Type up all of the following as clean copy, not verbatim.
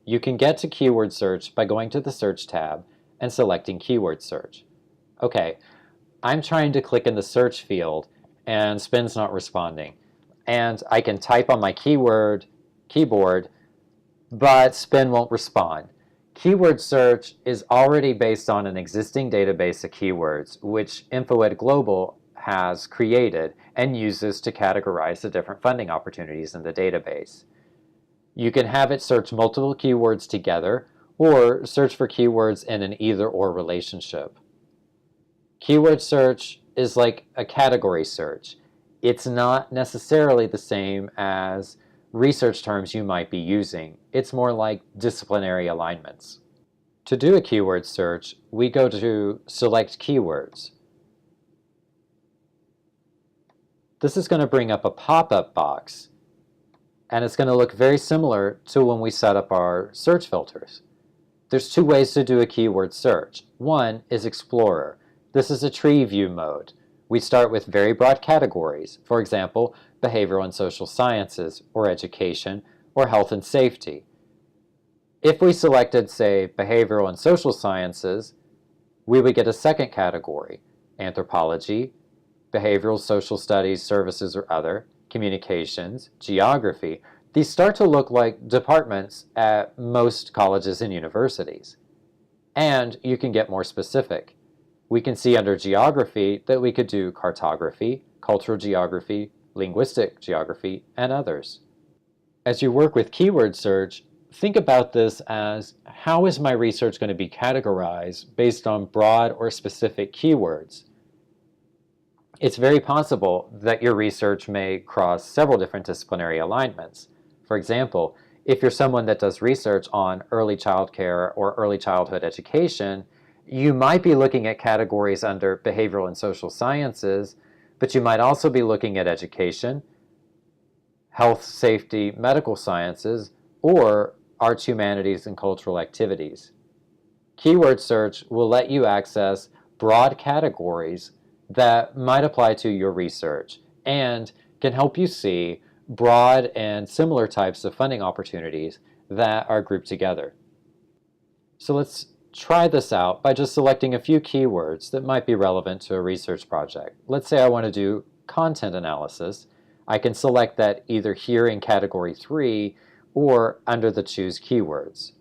you can get to keyword search by going to the Search tab and selecting Keyword Search. Okay, I'm trying to click in the search field and Spin's not responding. And I can type on my keyboard, but Spin won't respond. Keyword search is already based on an existing database of keywords, which InfoEd Global has created and uses to categorize the different funding opportunities in the database. You can have it search multiple keywords together or search for keywords in an either-or relationship. Keyword search is like a category search. It's not necessarily the same as research terms you might be using. It's more like disciplinary alignments. To do a keyword search, we go to Select Keywords. This is going to bring up a pop-up box, and it's going to look very similar to when we set up our search filters. There's two ways to do a keyword search. One is Explorer. This is a tree view mode. We start with very broad categories, for example, behavioral and social sciences, or education, or health and safety. If we selected, say, behavioral and social sciences, we would get a second category, anthropology, behavioral social studies, services or other, communications, geography. These start to look like departments at most colleges and universities. And you can get more specific. We can see under geography that we could do cartography, cultural geography, linguistic geography, and others. As you work with keyword search, think about this as how is my research going to be categorized based on broad or specific keywords? It's very possible that your research may cross several different disciplinary alignments. For example, if you're someone that does research on early child care or early childhood education, you might be looking at categories under behavioral and social sciences, but you might also be looking at education, health, safety, medical sciences, or arts, humanities, and cultural activities. Keyword search will let you access broad categories that might apply to your research and can help you see broad and similar types of funding opportunities that are grouped together. So let's try this out by just selecting a few keywords that might be relevant to a research project. Let's say I want to do content analysis. I can select that either here in category 3 or under the Choose Keywords.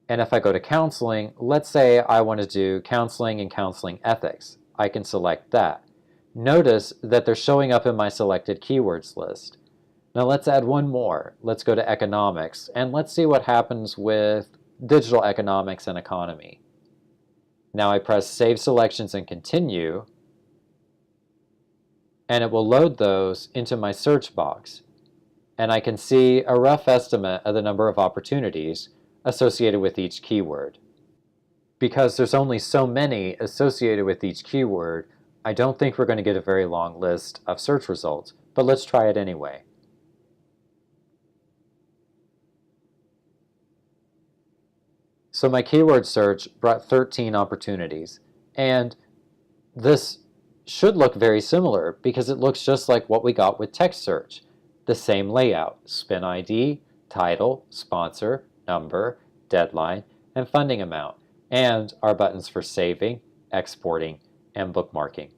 And if I go to counseling, let's say I want to do counseling and counseling ethics. I can select that. Notice that they're showing up in my selected keywords list. Now let's add one more. Let's go to economics, and let's see what happens with digital economics and economy. Now I press Save Selections and Continue, and it will load those into my search box. And I can see a rough estimate of the number of opportunities associated with each keyword. Because there's only so many associated with each keyword, I don't think we're going to get a very long list of search results, but let's try it anyway. So my keyword search brought 13 opportunities, and this should look very similar because it looks just like what we got with text search. The same layout: Spin ID, title, sponsor, number, deadline, and funding amount, and our buttons for saving, exporting, and bookmarking.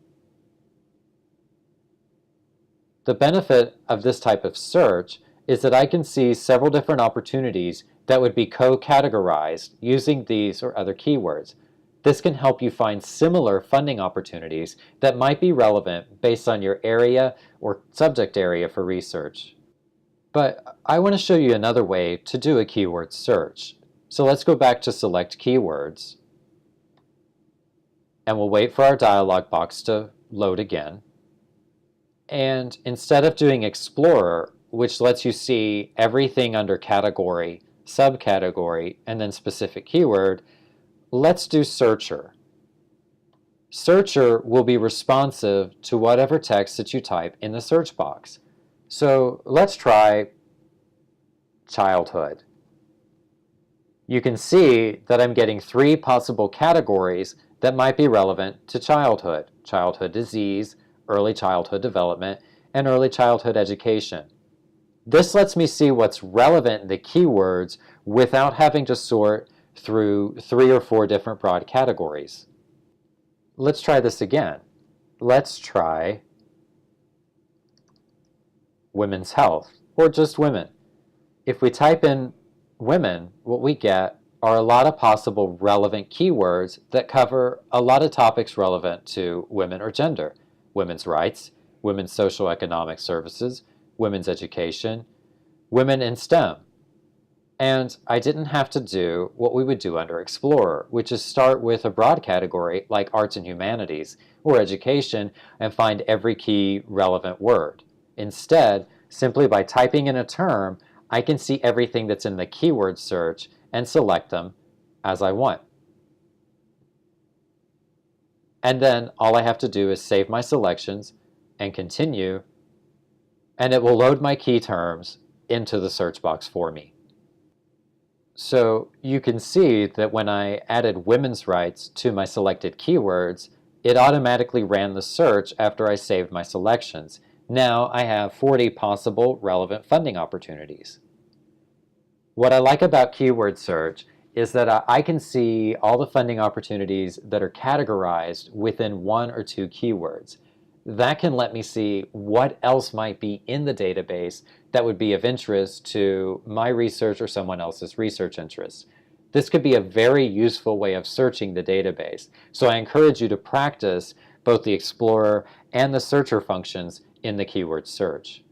The benefit of this type of search is that I can see several different opportunities that would be co-categorized using these or other keywords. This can help you find similar funding opportunities that might be relevant based on your area or subject area for research. But I want to show you another way to do a keyword search. So let's go back to Select Keywords, and we'll wait for our dialog box to load again. And instead of doing Explorer, which lets you see everything under category, subcategory, and then specific keyword, let's do Searcher. Searcher will be responsive to whatever text that you type in the search box. So let's try childhood. You can see that I'm getting 3 possible categories that might be relevant to childhood: childhood disease, early childhood development, and early childhood education. This lets me see what's relevant in the keywords without having to sort through 3 or 4 different broad categories. Let's try this again. Let's try women's health, or just women. If we type in women, what we get are a lot of possible relevant keywords that cover a lot of topics relevant to women or gender. Women's rights, women's social economic services, women's education, women in STEM. And I didn't have to do what we would do under Explorer, which is start with a broad category like arts and humanities or education and find every key relevant word. Instead, simply by typing in a term, I can see everything that's in the keyword search and select them as I want. And then all I have to do is save my selections and continue, and it will load my key terms into the search box for me. So you can see that when I added women's rights to my selected keywords, it automatically ran the search after I saved my selections. Now I have 40 possible relevant funding opportunities. What I like about keyword search is that I can see all the funding opportunities that are categorized within 1 or 2 keywords. That can let me see what else might be in the database that would be of interest to my research or someone else's research interests. This could be a very useful way of searching the database, so I encourage you to practice both the Explorer and the searcher functions in the keyword search.